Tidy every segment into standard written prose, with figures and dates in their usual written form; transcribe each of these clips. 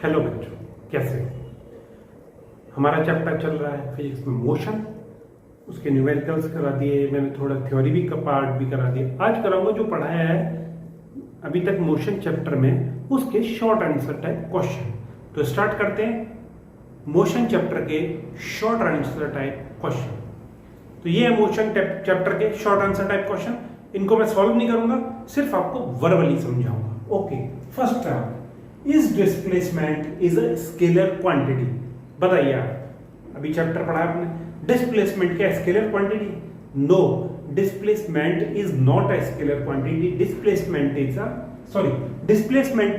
Hello बच्चों, कैसे हो? हमारा चैप्टर चल रहा है फिजिक्स में मोशन। उसके न्यूमेरिकल्स करा दिए, मैंने थोड़ा थ्योरी भी का पार्ट भी करा दिया। आज कराऊंगा जो पढ़ाया है अभी तक मोशन चैप्टर में, उसके शॉर्ट आंसर टाइप क्वेश्चन। तो स्टार्ट करते हैं मोशन चैप्टर के शॉर्ट आंसर टाइप क्वेश्चन। तो ये है मोशन चैप्टर के शॉर्ट आंसर टाइप क्वेश्चन। इनको मैं सॉल्व नहीं करूंगा, सिर्फ आपको वर्बली समझाऊंगा। Okay, first round, is displacement is a scalar quantity. बताइए आप, अभी चैप्टर पढ़ा आपने, डिस्प्लेसमेंट क्या scalar quantity? No, displacement is not a scalar quantity. Displacement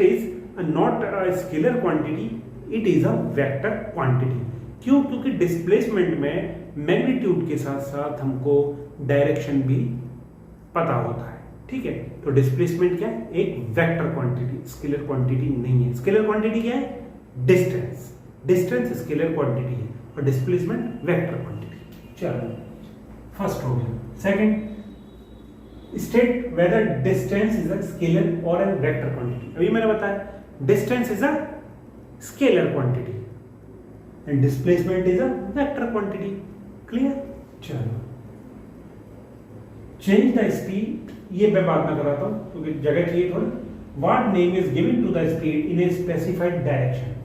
is not a scalar quantity, it is a vector quantity. क्यों? क्योंकि displacement में magnitude के साथ साथ हमको डायरेक्शन भी पता होता है। ठीक है, तो डिस्प्लेसमेंट क्या है? एक वेक्टर क्वांटिटी, स्केलर क्वांटिटी नहीं है। स्केलर क्वांटिटी क्या है? डिस्टेंस। डिस्टेंस स्केलर क्वांटिटी है और डिस्प्लेसमेंट वेक्टर क्वांटिटी। चलो, फर्स्ट हो गया। Second, state whether distance is a scalar और अ वेक्टर क्वांटिटी। अभी मैंने बताया distance is a scalar quantity and displacement is a vector quantity. Clear? चलो, चेंज द स्पीड, ये मैं बात में कराता हूं क्योंकि जगह चाहिए थोड़ी। What name is given to the speed in a specified direction.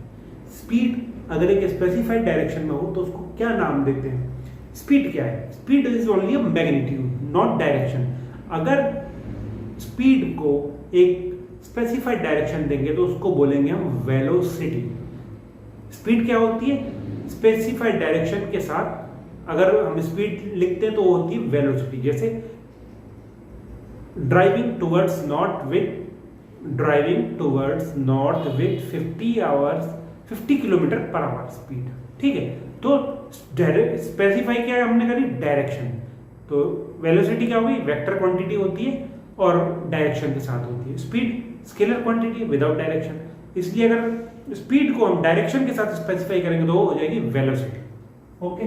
Speed अगर एक स्पेसिफाइड डायरेक्शन में हो तो उसको क्या नाम देते हैं? स्पीड क्या है? Speed is only a magnitude, not direction. अगर स्पीड को एक स्पेसिफाइड डायरेक्शन देंगे तो उसको बोलेंगे हम वेलोसिटी। स्पीड क्या होती है? स्पेसिफाइड डायरेक्शन के साथ अगर हम स्पीड लिखते हैं तो वो होती है वेलोसिटी। जैसे driving towards north with 50 kilometre per our speed. ठीक है, तो स्पेसिफाई क्या है हमने करी? डायरेक्शन। तो वेलोसिटी क्या होगी? वेक्टर क्वांटिटी होती है और डायरेक्शन के साथ होती है। Speed scalar quantity without direction, इसलिए अगर स्पीड को हम डायरेक्शन के साथ स्पेसिफाई करेंगे तो वो हो जाएगी velocity. Okay,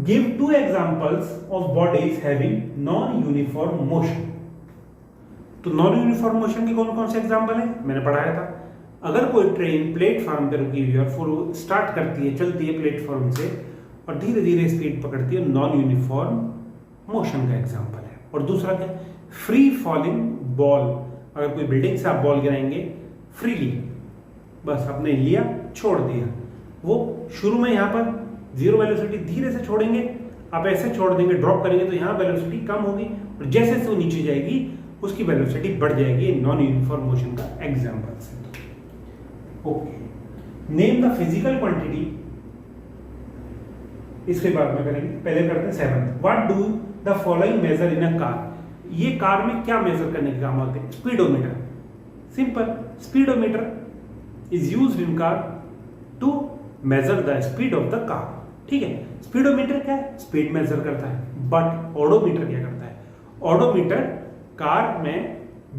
give to examples of bodies having non uniform motion. तो नॉन यूनिफॉर्म मोशन के कौन कौन से एग्जांपल है? मैंने पढ़ाया था। अगर कोई ट्रेन प्लेटफॉर्म पर रुकी हुई है और स्टार्ट करती है, चलती है प्लेटफॉर्म से और धीरे धीरे स्पीड पकड़ती है, नॉन यूनिफॉर्म मोशन का एग्जांपल है। और दूसरा क्या? Free falling ball. अगर कोई बिल्डिंग से आप बॉल गिराएंगे फ्रीली, बस आपने लिया छोड़ दिया, वो शुरू में यहां पर जीरो वेलोसिटी, धीरे से छोड़ेंगे आप, ऐसे छोड़ देंगे, ड्रॉप करेंगे तो यहाँ वेलोसिटी कम होगी और जैसे जैसे वो नीचे जाएगी उसकी वेलोसिटी बढ़ जाएगी। नॉन यूनिफॉर्म मोशन का एग्जांपल है। Okay, name the physical quantity, इसके बाद में करेंगे। पहले करते हैं seventh, what do the following measure in a car. ये कार में क्या मेजर करने के काम आते हैं? Speedometer. Simple, speedometer is used in car to measure the speed of the car. ठीक है, स्पीडोमीटर क्या है? स्पीड मेजर करता है। बट ओडोमीटर क्या करता है? ओडोमीटर कार में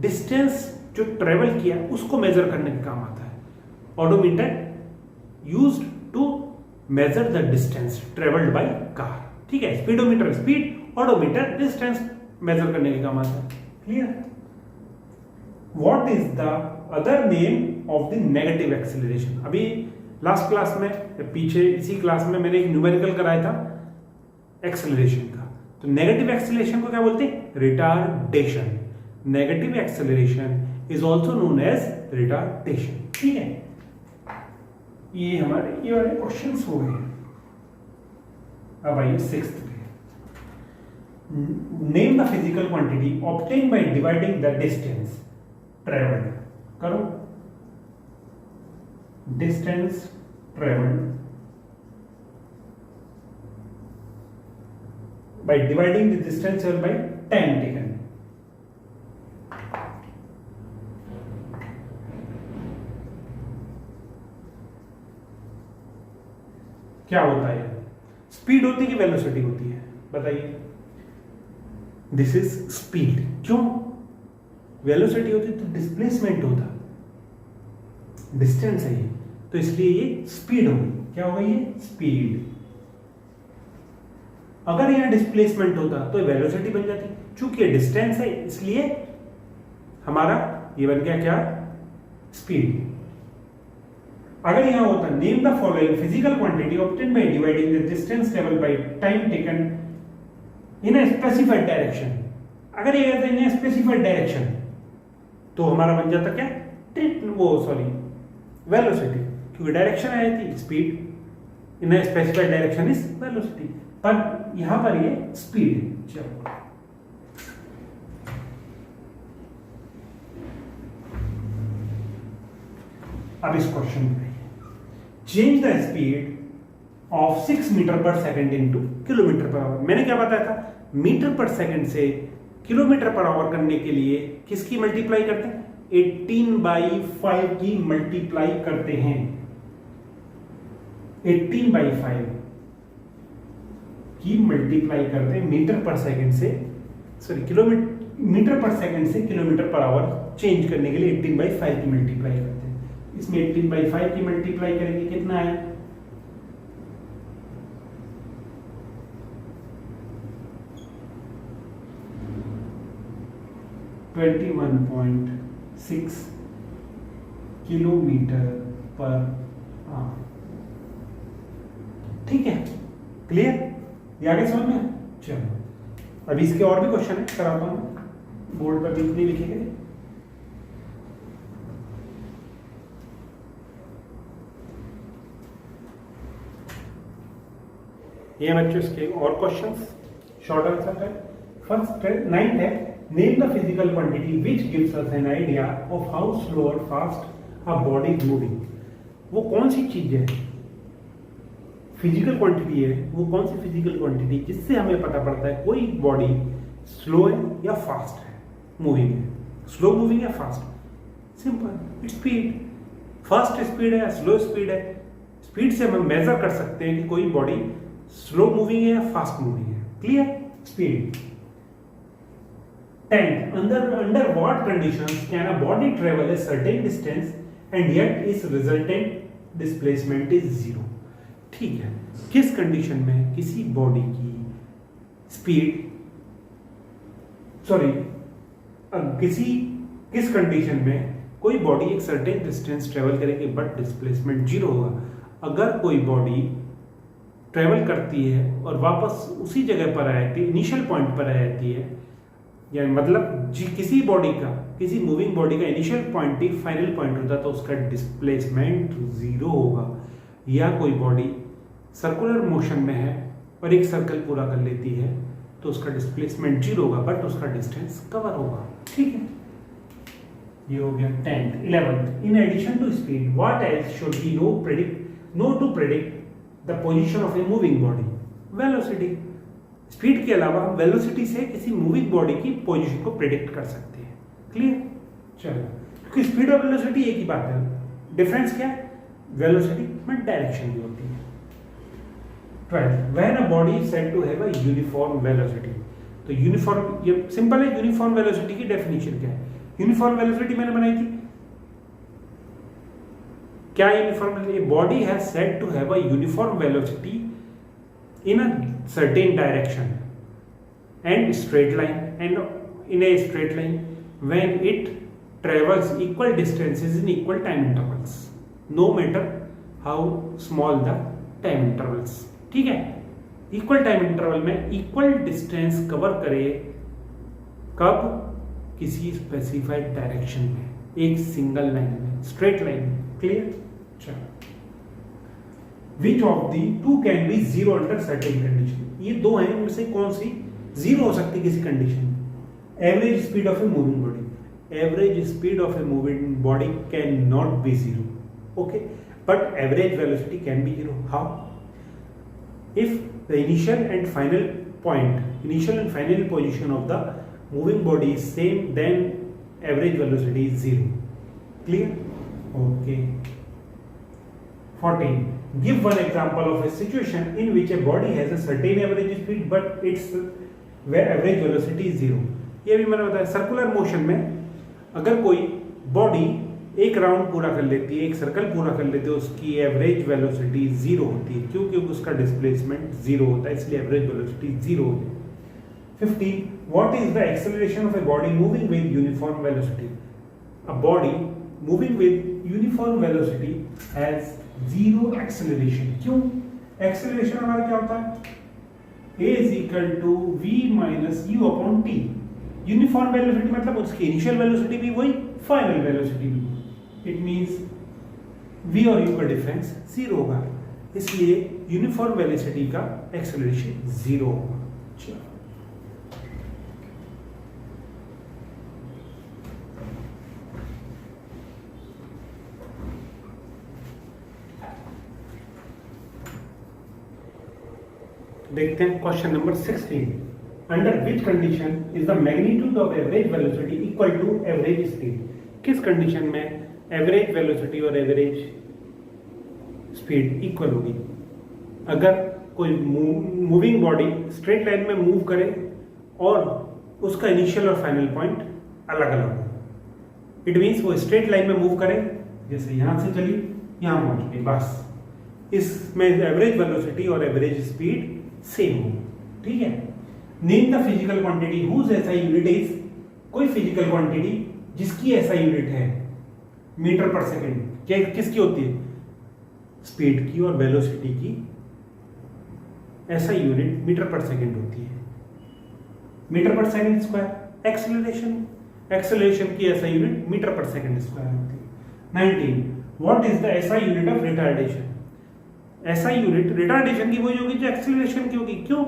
डिस्टेंस जो ट्रेवल किया उसको मेजर करने के काम आता है। Odometer used to measure the distance travelled by car. ठीक है, speedometer speed, odometer distance measure करने के काम आता है। Clear? What is the other name of the negative acceleration. अभी लास्ट क्लास में, पीछे इसी क्लास में मैंने एक न्यूमेरिकल कराया था एक्सेलरेशन का। तो नेगेटिव एक्सेलरेशन को क्या बोलते हैं? Retardation. Negative acceleration is also known as retardation. ठीक है, ये हमारे ये वाले क्वेश्चंस हो गए। अब आइए सिक्स्थ पे, name the physical quantity obtain by dividing the distance travelled. करो, distance traveled by dividing the distance by time taken। क्या होता है? स्पीड होती है कि वेलोसिटी होती है? बताइए। This is speed. क्यों? वेलोसिटी होती तो डिस्प्लेसमेंट होता, डिस्टेंस है ये, तो इसलिए ये स्पीड होगी। क्या होगा? ये स्पीड। अगर यहां डिस्प्लेसमेंट होता तो वेलोसिटी बन जाती। चूंकि डिस्टेंस है इसलिए हमारा ये बन गया क्या? स्पीड। अगर यहां होता name the following physical quantity obtain by dividing the distance travel by time taken in a specified direction, अगर ये कहता है इन अ स्पेसिफाइड डायरेक्शन तो हमारा बन जाता क्या, वेलोसिटी, क्योंकि डायरेक्शन आई थी speed, in a specified direction is velocity, पर यहां पर ये स्पीड। चलो अब इस क्वेश्चन में change the speed of 6 metre per second into kilometre per hour. मैंने क्या बताया था, मीटर पर सेकंड से किलोमीटर पर आवर करने के लिए किसकी मल्टीप्लाई करते हैं, 18/5 की मल्टीप्लाई करते हैं, 18/5 की मल्टीप्लाई करते हैं मीटर पर सेकंड से, सॉरी मीटर पर सेकंड से किलोमीटर पर आवर चेंज करने के लिए 18/5 की मल्टीप्लाई करते हैं। इसमें 18/5 की मल्टीप्लाई करेंगे कितना है, 21.6 किलोमीटर पर आवर। ठीक है, क्लियर, ये आगे समझ में। चलो अभी इसके और भी क्वेश्चन है, कराता हूं, बोर्ड पर भी इतने लिखे गए। ये बच्चों इसके और क्वेश्चंस, शॉर्ट आंसर है। फर्स्ट 9th है, name the physical quantity which gives us an idea of how slow और fast a body is moving. वो कौन सी चीज है, फिजिकल क्वांटिटी है, वो कौन सी फिजिकल क्वांटिटी जिससे हमें पता पड़ता है कोई बॉडी स्लो है या फास्ट है, मूविंग है, स्लो मूविंग या fast. Simple, speed, fast speed है या स्लो स्पीड है। स्पीड से हम मेजर कर सकते हैं कि कोई बॉडी स्लो मूविंग है या फास्ट मूविंग है। Clear, speed. 10th, under what conditions can a body travel a certain distance and yet its resultant displacement is 0। ठीक है, किस कंडीशन में किसी बॉडी की स्पीड, सॉरी किस कंडीशन में कोई बॉडी एक सर्टेन डिस्टेंस ट्रेवल करेगी बट डिस्प्लेसमेंट 0 होगा। अगर कोई बॉडी ट्रेवल करती है और वापस उसी जगह पर आ जाती है, इनिशियल पॉइंट पर आ जाती है, यानी मतलब किसी बॉडी का, किसी मूविंग बॉडी का इनिशियल पॉइंट ही फाइनल पॉइंट होता है तो उसका डिस्प्लेसमेंट 0 होगा। या कोई बॉडी सर्कुलर मोशन में है और एक सर्कल पूरा कर लेती है तो उसका डिस्प्लेसमेंट 0 होगा बट उसका डिस्टेंस कवर होगा। ठीक है, ये हो गया 10th। 11th, in addition to speed what else should we know to predict the position of a moving body. Velocity. Speed के अलावा हम वेलोसिटी से किसी मूविंग बॉडी की पोजीशन को प्रेडिक्ट कर सकते हैं। क्लियर, चलो, क्योंकि स्पीड और वेलोसिटी एक ही बात है, डिफरेंस क्या है, वेलोसिटी में डायरेक्शन भी होती है। 12th, when a body is said to have a uniform velocity. तो यूनिफॉर्म, ये सिंपल है, यूनिफॉर्म वेलोसिटी की डेफिनेशन क्या है। यूनिफॉर्म वेलोसिटी मैंने बनाई थी, क्या uniform, a body has said to have a uniform velocity in a certain direction and straight line, and in a straight line when it travels equal distances in equal time intervals, no matter how small the time intervals। ठीक है, equal time interval में equal distance cover करे, कब, किसी specified direction में, एक single line में, straight line में। क्लियर, चलो, Which of the two can be zero under certain condition। ये दो हैं, इनमें से कौन सी जीरो हो सकती है किसी कंडीशन में। Average speed of a moving body, average speed of a moving body can not be zero, okay, but average velocity can be zero. How? If the initial and final position of the moving body is same, then average velocity is zero. Clear, okay. 14, give one example of a situation in which a body has a certain average speed but its average velocity is 0। ये भी मैंने बताया, circular motion में अगर कोई body एक round पूरा कर लेती है, एक सर्कल पूरा कर लेती है, उसकी एवरेज वेलोसिटी 0 होती है, क्योंकि उसका डिस्प्लेसमेंट 0 होता है, इसलिए एवरेज वेलोसिटी 0 होती है। 15, what is the acceleration of a body moving with uniform velocity। A body moving with uniform velocity has zero acceleration. क्यों? एक्सेलरेशन हमारा क्या होता है? a is equal to v minus u upon t। Uniform velocity मतलब उसकी initial velocity भी वही, final velocity भी वही। इट मींस v और u का डिफरेंस जीरो होगा, इसलिए यूनिफॉर्म वेलोसिटी का एक्सेलरेशन जीरो होगा। चलो देखते हैं question number 16। Under which condition is the magnitude of average velocity equal to average speed? किस कंडीशन में एवरेज वेलोसिटी और एवरेज स्पीड इक्वल होगी? अगर कोई मूविंग बॉडी स्ट्रेट लाइन में मूव करे और उसका इनिशियल और फाइनल पॉइंट अलग अलग हो, इट मीन्स वो स्ट्रेट लाइन में मूव करे, जैसे यहां से चली यहां पहुंच गई, बस इसमें एवरेज वेलोसिटी और एवरेज स्पीड सेम हो। ठीक है। Name the physical quantity whose SI unit is, कोई फिजिकल क्वांटिटी जिसकी एसआई यूनिट है मीटर पर सेकंड, क्या किसकी होती है? स्पीड की और वेलोसिटी की SI unit metre per second होती है। Metre per second square acceleration की SI unit metre per second square होती है। 19 what is the SI unit of retardation? SI unit retardation की वही होगी जो एक्सेलरेशन की होगी। क्यों?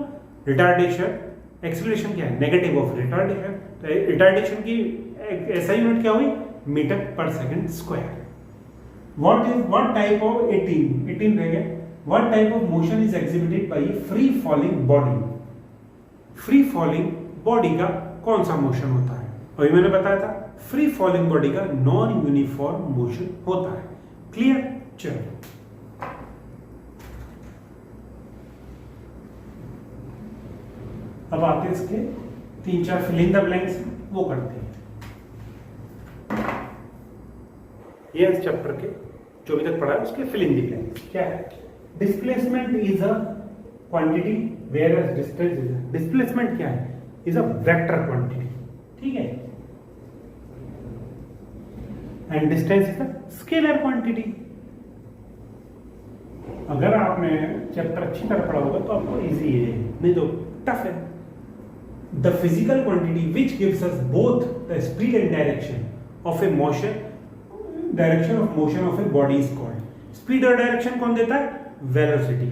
रिटार्डेशन एक्सेलरेशन क्या है? Negative of retardation. तो रिटार्डेशन की एसआई यूनिट क्या हुई? Metre per second square. What type of 18 रह गया। What type of motion is exhibited by free falling body? Free falling body का कौन सा मोशन होता है? अभी मैंने बताया था फ्री फॉलिंग बॉडी का नॉन यूनिफॉर्म मोशन होता है। क्लियर? चलो अब आते हैं इसके 3-4 फिल इन द ब्लैंक्स, वो करते हैं। ये इस चैप्टर के जो भी तक पढ़ा है उसके फिल इन द ब्लैंक्स क्या है? Displacement is a quantity whereas distance is a, displacement क्या है? Is a vector quantity. ठीक है। And distance is a scalar quantity. अगर आपने चैप्टर अच्छी तरह पढ़ा होगा तो आपको इजी है, नहीं तो टफ है। The physical quantity which gives us both the speed and direction of a motion of a body is called. Speed और direction कौन देता है? Velocity.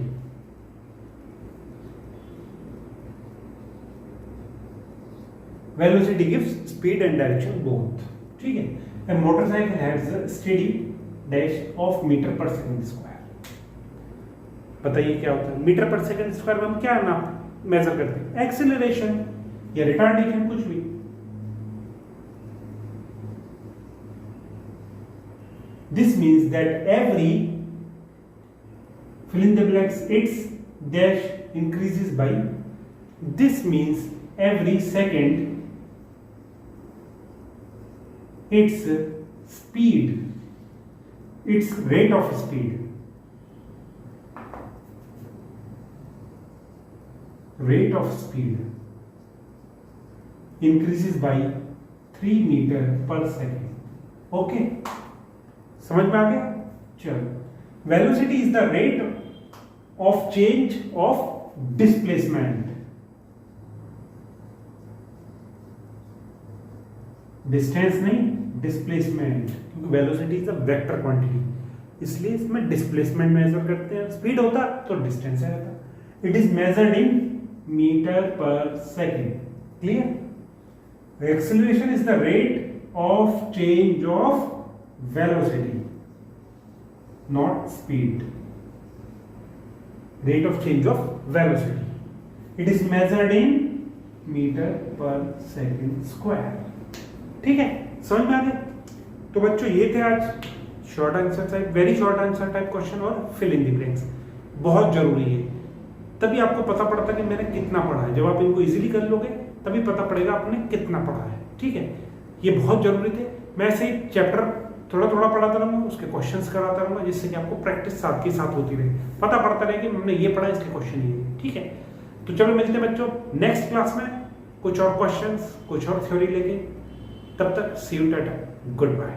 Velocity gives speed and direction both. ठीक है। A motorcycle has a steady dash of meter per second square. बताइए क्या होता है? मीटर पर सेकंड स्क्वायर में हम क्या नाप मेजर करते हैं? एक्सेलरेशन या रिटार्डेशन, कुछ भी। This means that every fill in the blanks its dash increases by, this means every second its speed, its rate of speed, increases by 3 meter per second। Okay, समझ में आ गया? चलो, velocity is the rate of change of displacement. Distance नहीं, displacement, क्योंकि velocity is a vector quantity, इसलिए इसमें displacement major करते हैं। स्पीड होता तो डिस्टेंस रहता। It is measured in metre per second. Clear? Acceleration is the rate of change of velocity, not speed. Rate of change of velocity. It is measured in meter per second square. ठीक है, समझ में आ गया? तो बच्चों ये थे आज short answer type, very short answer type question और फिल इन द ब्लैंक्स। बहुत जरूरी है, तभी आपको पता पड़ता कि मैंने कितना पढ़ा है। जब आप इनको इजीली कर लोगे तभी पता पड़ेगा आपने कितना पढ़ा है। ठीक है, ये बहुत जरूरी थे। मैं ऐसे ही चैप्टर थोड़ा थोड़ा पढ़ाता रहूंगा, उसके क्वेश्चंस कराता रहूंगा, जिससे कि आपको प्रैक्टिस साथ के साथ होती रहे, पता पड़ता रहे कि हमने ये पढ़ा, इसके क्वेश्चन ये। ठीक है, तो चलो मिलते हैं बच्चों नेक्स्ट क्लास में कुछ और क्वेश्चंस, कुछ और थ्योरी लेके। तब तक सी यू, टाटा, गुड बाय।